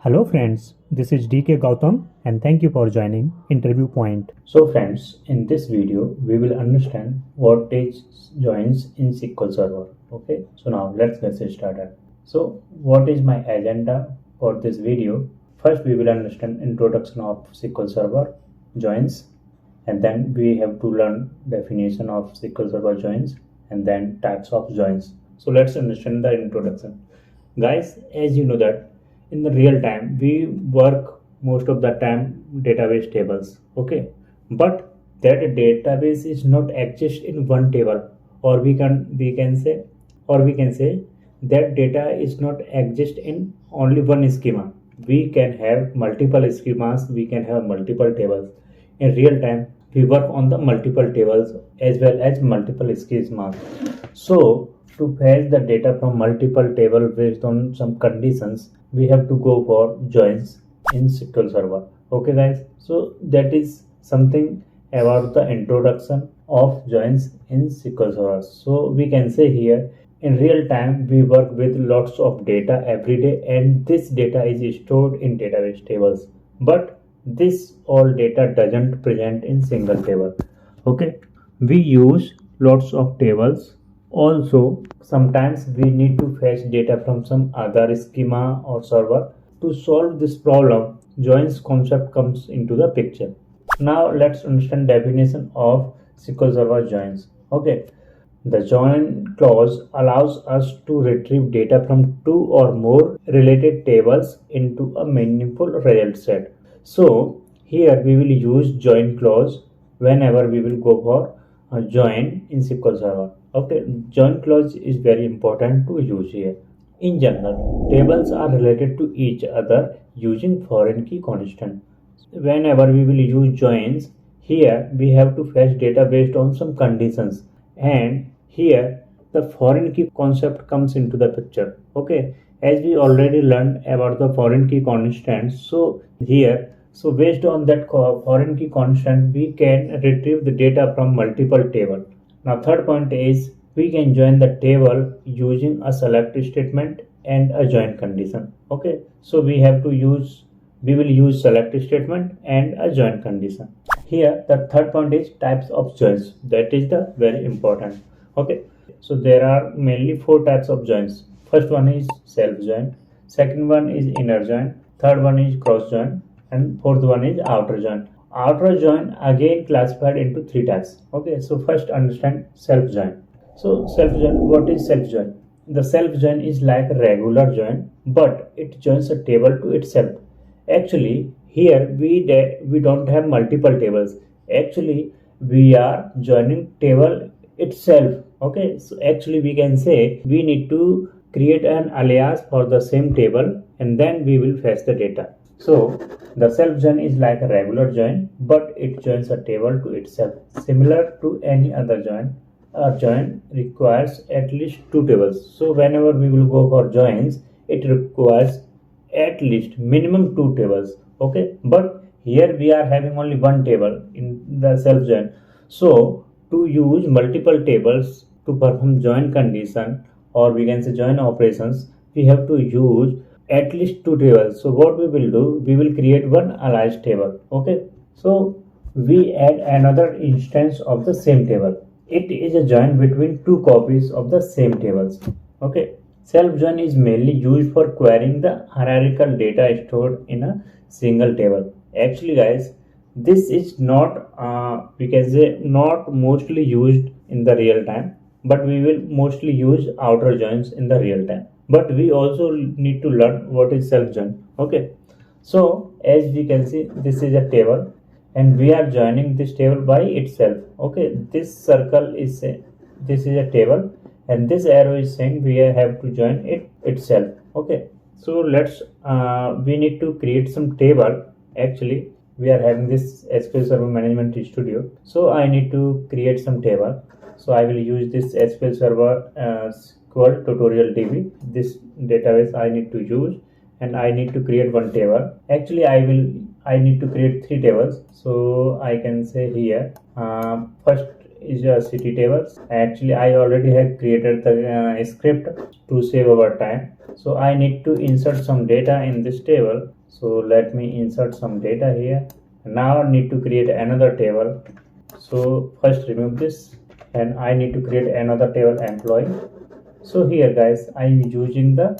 Hello friends, this is DK Gautam and thank you for joining Interview Point. So friends, in this video we will understand what is joins in SQL Server. Okay, so now let's get started. So what is my agenda for this video? First we will understand introduction of SQL Server, joins, and then we have to learn definition of SQL Server joins and then types of joins. So let's understand the introduction. Guys, as you know that in the real time we work most of the time database tables, okay, but that database is not exist in one table, or we can say that data is not exist in only one schema. We can have multiple schemas, we can have multiple tables. In real time we work on the multiple tables as well as multiple schemas. So to fetch the data from multiple table based on some conditions, we have to go for joins in SQL Server. Okay guys, so that is something about the introduction of joins in SQL Server. So we can say here, in real time we work with lots of data every day, and this data is stored in database tables, but this all data doesn't present in single table. Okay, we use lots of tables. Also, sometimes we need to fetch data from some other schema or server. To solve this problem, joins concept comes into the picture. Now let's understand definition of SQL Server joins. Okay, the join clause allows us to retrieve data from two or more related tables into a meaningful result set. So here we will use join clause whenever we will go for a join in SQL Server. Okay, join clause is very important to use here. In general, tables are related to each other using foreign key constant. Whenever we will use joins, here we have to fetch data based on some conditions, and here the foreign key concept comes into the picture. Okay, as we already learned about the foreign key constants, so here, so based on that foreign key constant we can retrieve the data from multiple table. Now third point is we can join the table using a select statement and a join condition. Okay, so we will use select statement and a join condition. Here the third point is types of joins. That is the very important. Okay, so there are mainly four types of joins. First one is self join, second one is inner join, third one is cross join, and fourth one is outer join. Outer join again classified into three types. Okay, so first understand self join. So self join, what is self join? The self join is like a regular join, but it joins a table to itself. Actually here we don't have multiple tables. Actually we are joining table itself. Okay, so actually we can say we need to create an alias for the same table and then we will fetch the data. So the self join is like a regular join, but it joins a table to itself. Similar to any other join, a join requires at least two tables. So whenever we will go for joins, it requires at least minimum two tables. Okay, but here we are having only one table in the self join. So to use multiple tables to perform join condition, or we can say join operations, we have to use at least two tables. So what we will do, we will create one alias table. Okay, so we add another instance of the same table. It is a join between two copies of the same tables. Okay, self join is mainly used for querying the hierarchical data stored in a single table. Actually guys, this is not we can say not mostly used in the real time, but we will mostly use outer joins in the real time. But we also need to learn what is self join. Okay, so as we can see, this is a table and we are joining this table by itself. Okay, this circle is this is a table and this arrow is saying we have to join it itself. Okay, so let's we need to create some table. Actually we are having this SQL Server Management Studio, so I need to create some table. So I will use this SQL Server SQL tutorial DB. This database I need to use, and I need to create one table. Actually I need to create three tables. So I can say here first is a city tables. Actually, I already have created the script to save our time. So I need to insert some data in this table. So let me insert some data here. Now I need to create another table. So first remove this, and I need to create another table employee. So here guys, I am using the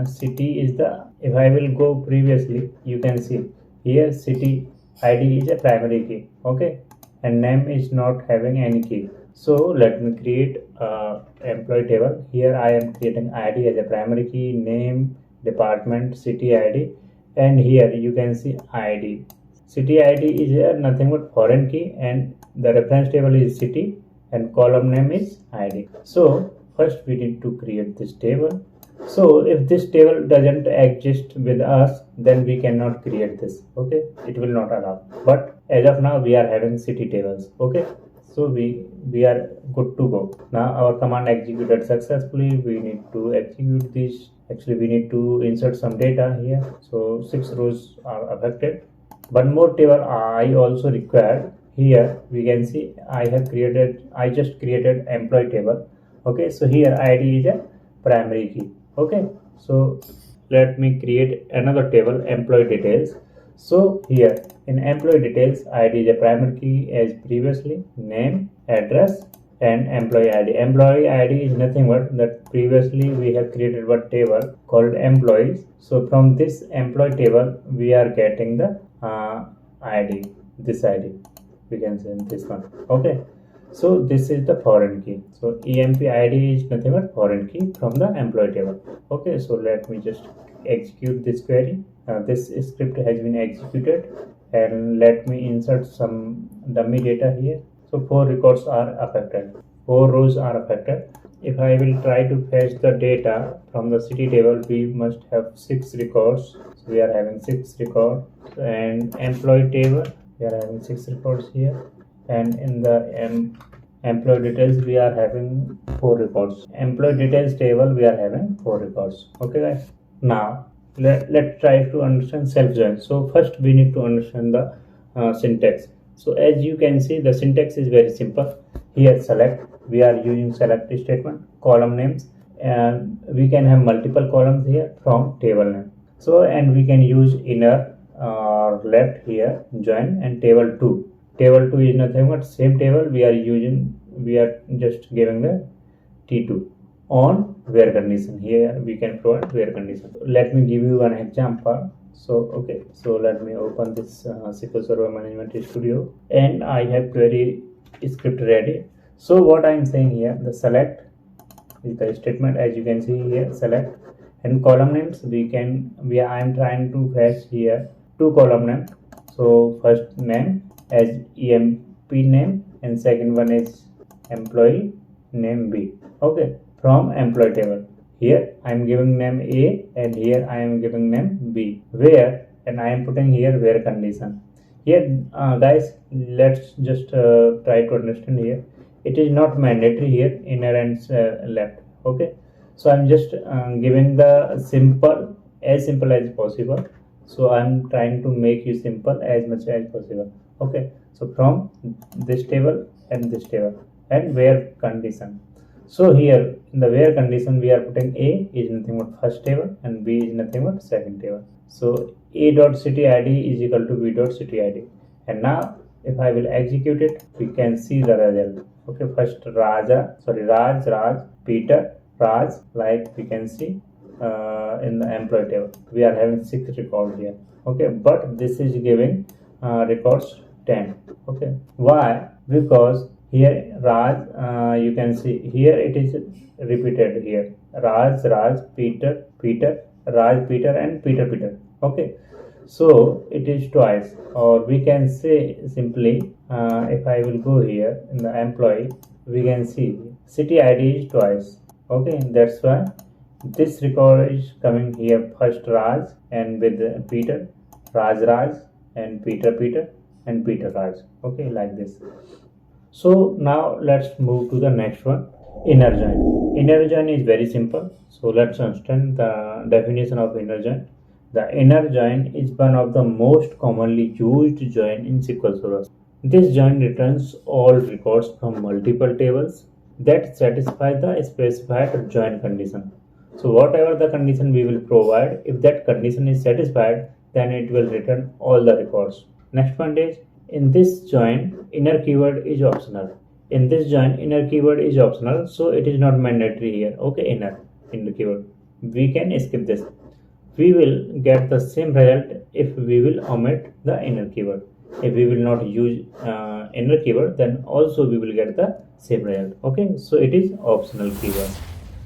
city is the, if I will go previously, you can see here city ID is a primary key, okay, and name is not having any key. So let me create employee table. Here I am creating ID as a primary key, name, department, city ID, and here you can see ID. City ID is nothing but foreign key, and the reference table is city, and column name is ID. So first we need to create this table. So if this table doesn't exist with us, then we cannot create this, okay, it will not allow. But as of now we are having city tables, okay, so we are good to go. Now our command executed successfully. We need to execute this. Actually we need to insert some data here. So 6 rows are affected. One more table I also required. Here we can see I just created employee table, okay. So here ID is a primary key, okay. So let me create another table, employee details. So here in employee details, ID is a primary key as previously, name, address, and employee ID. Employee ID is nothing but that previously we have created one table called employees. So from this employee table we are getting the ID, this ID, we can say this one, okay. So this is the foreign key. So EMP ID is nothing but foreign key from the employee table, okay. So let me just execute this query. This script has been executed, and let me insert some dummy data here. So 4 records are affected, 4 rows are affected. If I will try to fetch the data from the city table, we must have 6 records. So we are having 6 records, and employee table we are having 6 records here, and in the employee details we are having 4 records. Employee details table we are having 4 records, okay guys. Now let's try to understand self join. So first we need to understand the syntax. So as you can see, the syntax is very simple. Here select, we are using select statement. Column names, and we can have multiple columns here from table name. So and we can use inner or left here, join, and table 2. Table 2 is nothing but same table we are using, we are just giving the T2 on where condition. Here we can provide where condition. Let me give you an example. So okay, so let me open this SQL Server Management Studio, and I have query script ready. So what I am saying here, the select is the statement, as you can see here, select, and column names I am trying to fetch here 2 column names. So first name as EMP name, and second one is employee name B, okay, from employee table. Here I am giving name A, and here I am giving name B, where, and I am putting here where condition. Here guys, let's just try to understand here. It is not mandatory here inner and left, okay. So I'm just giving the simple as possible. So I'm trying to make you simple as much as possible, okay. So from this table and this table, and where condition. So here in the where condition we are putting A is nothing but first table, and B is nothing but second table. So A dot city ID is equal to B dot city ID. And now if I will execute it, we can see the result. Okay, first Raj, Peter, Raj, like we can see in the employee table. We are having 6 records here. Okay, but this is giving records 10. Okay, why? Because here Raj, you can see here it is repeated here. Raj, Peter, Raj, Peter, and Peter. Okay, so it is twice, or we can say simply, if I will go here in the employee, we can see city ID is twice. Okay, that's why this record is coming here first Raj and with Peter, Raj, and Peter, and Peter Raj. Okay, like this. So now let's move to the next one, inner join. Inner join is very simple. So let's understand the definition of inner join. The inner join is one of the most commonly used join in SQL Server. This join returns all records from multiple tables that satisfy the specified join condition. So whatever the condition we will provide, if that condition is satisfied, then it will return all the records. Next one is, in this join inner keyword is optional. In this join inner keyword is optional, so it is not mandatory here. Okay, inner keyword. We can skip this. We will get the same result if we will omit the inner keyword. If we will not use inner keyword, then also we will get the same result. Okay, so it is optional keyword.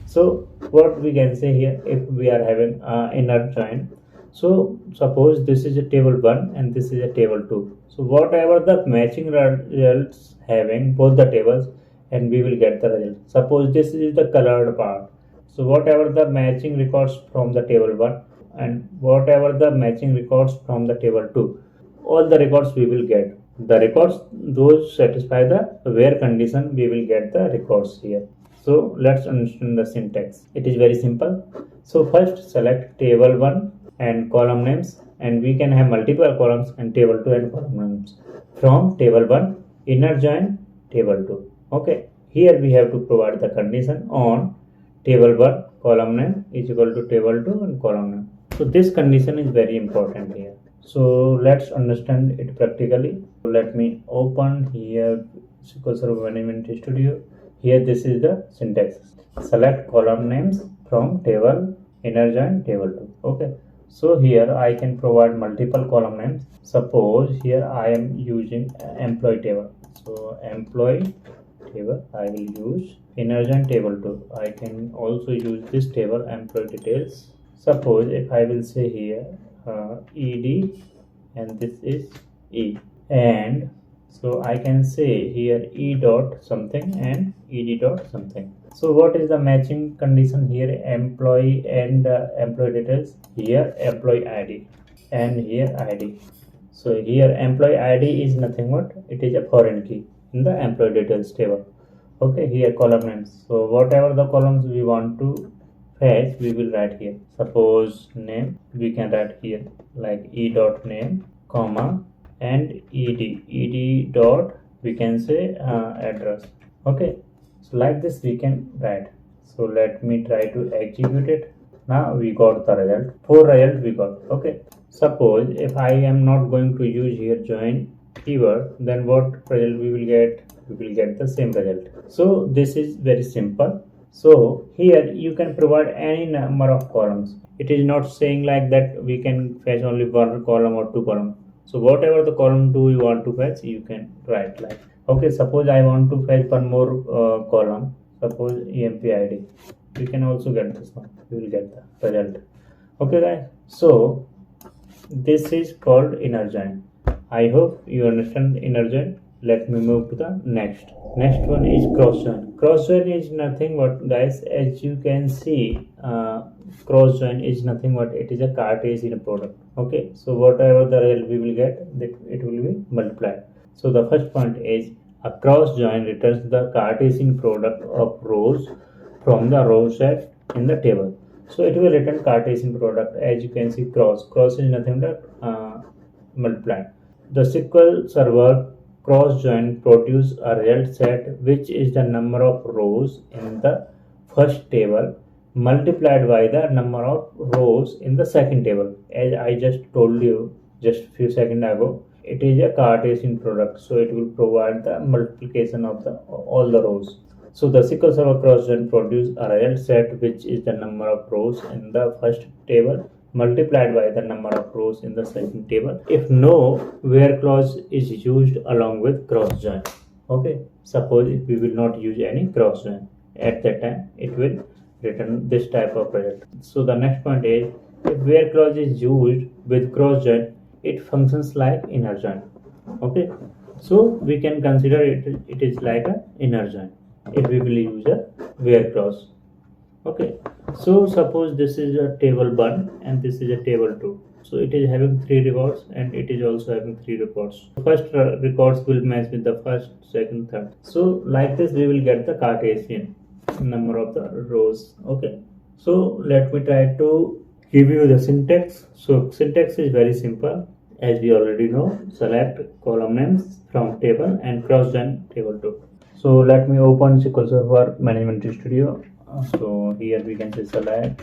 So what we can say here, if we are having inner join, so suppose this is a table 1 and this is a table 2. So whatever the matching results having both the tables, and we will get the result. Suppose this is the colored part. So whatever the matching records from the table 1 and whatever the matching records from the table 2, all the records we will get. The records those satisfy the where condition, we will get the records here. So let's understand the syntax. It is very simple. So first select table 1 and column names, and we can have multiple columns, and table 2 and column names. From table 1 inner join table 2. Okay, here we have to provide the condition on table 1 column name is equal to table 2 and column name. So this condition is very important here. So let's understand it practically. Let me open here SQL Server Management Studio. Here this is the syntax. Select column names from table inner join table 2. Okay. So here I can provide multiple column names. Suppose here I am using employee table. So employee table I will use. Inner join table 2. I can also use this table employee details. Suppose if I will say here ed and this is e, and so I can say here e dot something and ed dot something. So what is the matching condition here? Employee and employee details. Here employee id and here id. So here employee id is nothing but it is a foreign key in the employee details table. Okay, here column names. So whatever the columns we want to fetch, we will write here. Suppose name, we can write here like e dot name comma and ed dot we can say address. Okay, so like this we can write. So let me try to execute it. Now we got the result. 4 result we got. Okay, suppose if I am not going to use here join keyword, then what result we will get? We will get the same result. So this is very simple. So here you can provide any number of columns. It is not saying like that we can fetch only one column or two columns. So whatever the column 2 you want to fetch, you can write like, okay, suppose I want to fetch one more column. Suppose empid. We can also get this one. You will get the result. Okay guys. So this is called inner join. I hope you understand inner join. Let me move to the next one is cross join. Cross join is nothing but, guys, as you can see, cross join is nothing but it is a Cartesian product. Okay, so whatever the result we will get, it will be multiplied. So the first point is a cross join returns the Cartesian product of rows from the row set in the table. So it will return Cartesian product. As you can see, cross is nothing but multiplied. The SQL Server cross join produce a result set which is the number of rows in the first table multiplied by the number of rows in the second table. As I just told you just few seconds ago, it is a Cartesian product, so it will provide the multiplication of the all the rows. So the SQL Server cross join produce a result set which is the number of rows in the first table multiplied by the number of rows in the second table if no where clause is used along with cross join. Okay, suppose if we will not use any cross join, at that time it will return this type of result. So the next point is, if where clause is used with cross join, it functions like inner join. Okay, so we can consider it is like a inner join if we will use a where clause. Okay, so suppose this is a table 1 and this is a table 2. So it is having 3 records and it is also having 3 records. First records will match with the first, second, third. So like this we will get the Cartesian number of the rows. Okay, so let me try to give you the syntax. So syntax is very simple. As we already know, select column names from table and cross join table 2. So let me open SQL Server Management Studio. So here we can say select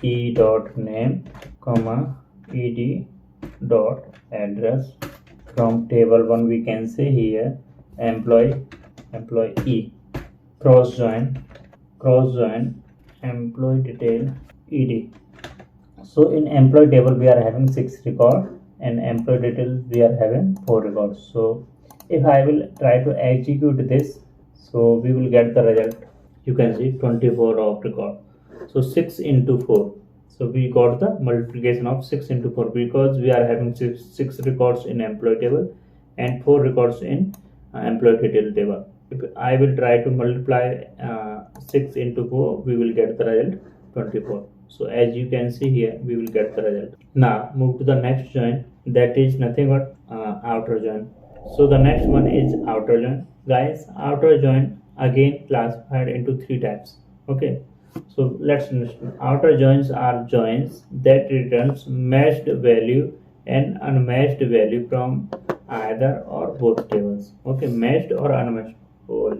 e dot name comma ed dot address. From table 1 we can say here employee cross join employee detail ed. So in employee table we are having 6 record and employee detail we are having 4 records. So if I will try to execute this, so we will get the result. You can see 24 of record. So 6 into 4. So we got the multiplication of 6 into 4 because we are having 6 records in employee table and 4 records in employee detail table. If I will try to multiply 6 into 4, we will get the result 24. So as you can see here, we will get the result. Now move to the next join, that is nothing but outer join. So the next one is outer join. Guys, outer join again classified into 3 types. Okay, so let's understand. Outer joins are joins that returns matched value and unmatched value from either or both tables. Okay, matched or unmatched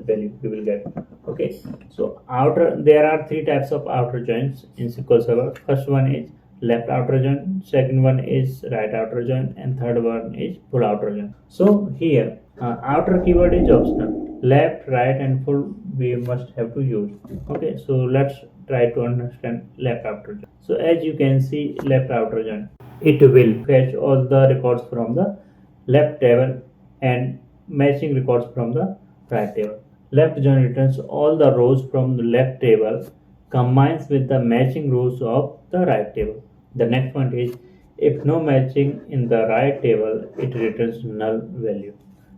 value we will get. Okay, so outer, there are 3 types of outer joins in SQL Server. First one is left outer join, second one is right outer join, and third one is full outer join. So here outer keyword is optional. Left, right, and full we must have to use. Okay, so let's try to understand left outer join. So as you can see, left outer join, it will fetch all the records from the left table and matching records from the right table. Left join returns all the rows from the left table combines with the matching rows of the right table. The next one is if no matching in the right table, it returns null value.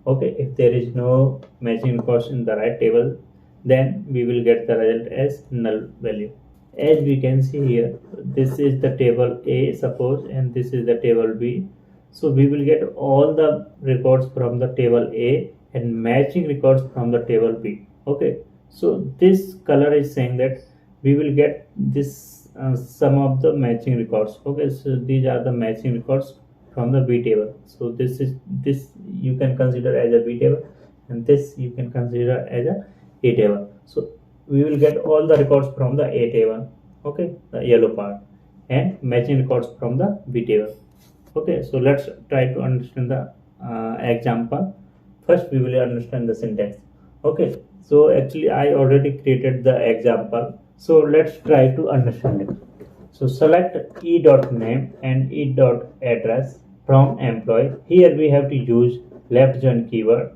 Okay, if there is no matching records in the right table, then we will get the result as null value. As we can see here, this is the table A, suppose, and this is the table B. So we will get all the records from the table A and matching records from the table B. Okay, so this color is saying that we will get this some of the matching records. Okay, so these are the matching records from the B table. So this you can consider as a B table, and this you can consider as a A table. So we will get all the records from the A table. Okay, the yellow part, and matching records from the B table. Okay, so let's try to understand the example. First we will understand the syntax. Okay, so actually I already created the example, so let's try to understand it. So select e.name and e.address from employee. Here we have to use left join keyword.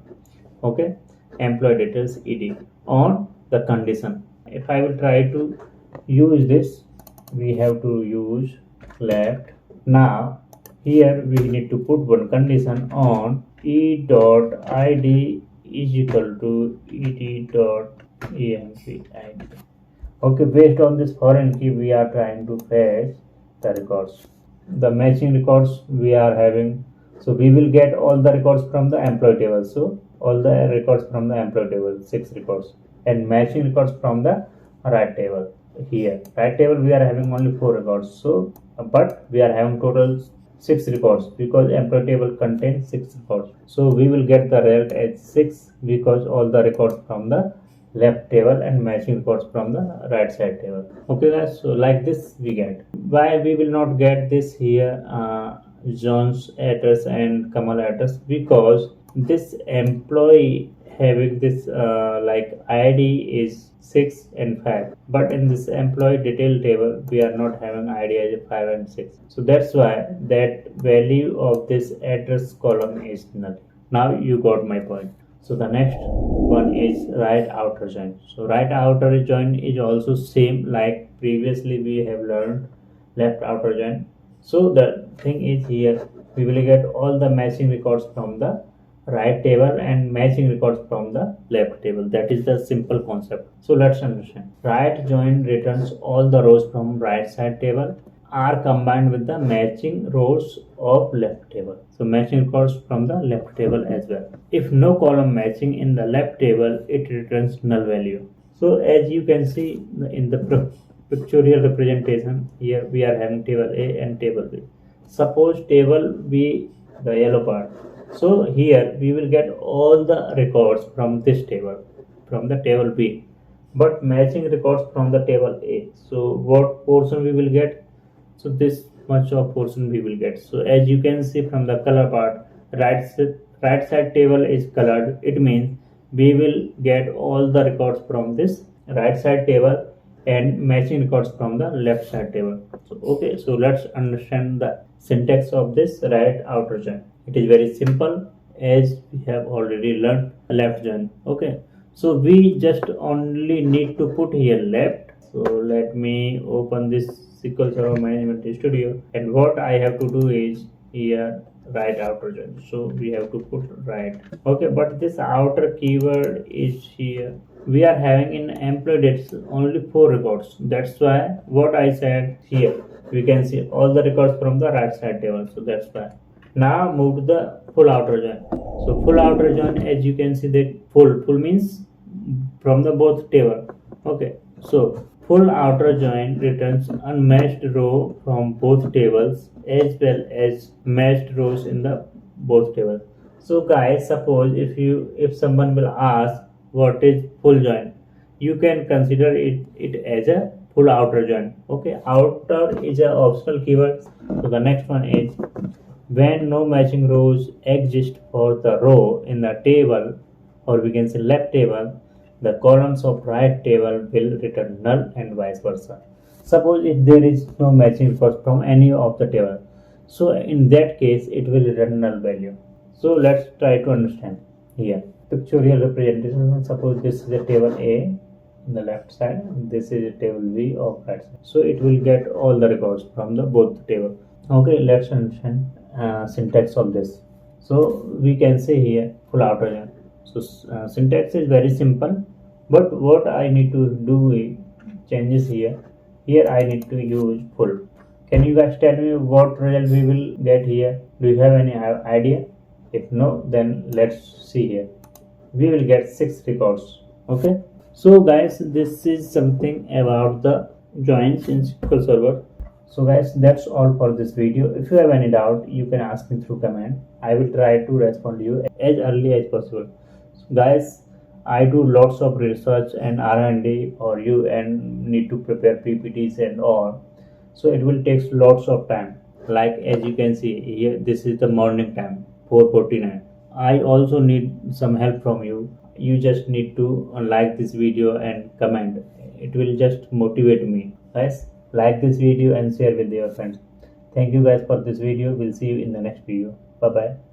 Okay, employee details ed on the condition. If I will try to use this, we have to use left. Now here we need to put one condition on e.id is equal to ed.empid. Okay, based on this foreign key we are trying to fetch the records, the matching records we are having. So we will get all the records from the employee table. So all the records from the employee table, 6 records, and matching records from the right table. Here right table we are having only 4 records, so but we are having total 6 records because employee table contains 6 records. So we will get the result as 6 because all the records from the left table and matching records from the right side table. Okay guys, so like this we get. Why we will not get this here John's address and Kamal address? Because this employee having this like ID is 6 and 5, but in this employee detail table we are not having ID as 5 and 6. So that's why that value of this address column is null. Now you got my point. So the next one is right outer join. So right outer join is also same like previously we have learned left outer join. So the thing is here we will get all the matching records from the right table and matching records from the left table. That is the simple concept. So let's understand. Right join returns all the rows from right side table are combined with the matching rows of left table. So matching records from the left table as well. If no column matching in the left table, it returns null value. So as you can see in the pictorial representation, here we are having table A and table B. Suppose table B the yellow part. So here we will get all the records from this table, from the table B, but matching records from the table A. So what portion we will get? So this much of portion we will get. So as you can see from the color part, right side table is colored. It means we will get all the records from this right side table and matching records from the left side table. So okay, so let's understand the syntax of this right outer join. It is very simple, as we have already learned left join. Okay, so we just only need to put here left. So let me open this SQL Server Management Studio, and what I have to do is here right outer join. So we have to put right. Okay, but this outer keyword is here. We are having in employee dates only 4 records. That's why what I said here, we can see all the records from the right side table. So that's why. Now move to the full outer join. So full outer join, as you can see that full means from the both table. Okay, so full outer join returns unmatched row from both tables as well as matched rows in the both tables. So guys, suppose if someone will ask what is full join, you can consider it as a full outer join. Okay, outer is a optional keyword. So the next one is when no matching rows exist for the row in the table, or we can say left table, the columns of right table will return null and vice versa. Suppose if there is no matching records from any of the table, so in that case it will return null value. So let's try to understand here. Pictorial representation. Suppose this is a table A on the left side, this is a table B of right side. So it will get all the records from the both table. Okay, let's understand syntax of this. So we can say here full outer join. So syntax is very simple, but what I need to do is changes here. Here I need to use full. Can you guys tell me what result we will get here? Do you have any idea? If no, then let's see here. We will get 6 records. Okay. So guys, this is something about the joins in SQL Server. So guys, that's all for this video. If you have any doubt, you can ask me through comment. I will try to respond to you as early as possible. So guys, I do lots of research and R&D or you and need to prepare PPTs and all. So it will take lots of time. Like as you can see here, this is the morning time, 4:49. I also need some help from you. You just need to like this video and comment. It will just motivate me. Guys, like this video and share with your friends. Thank you guys for this video. We'll see you in the next video. Bye bye.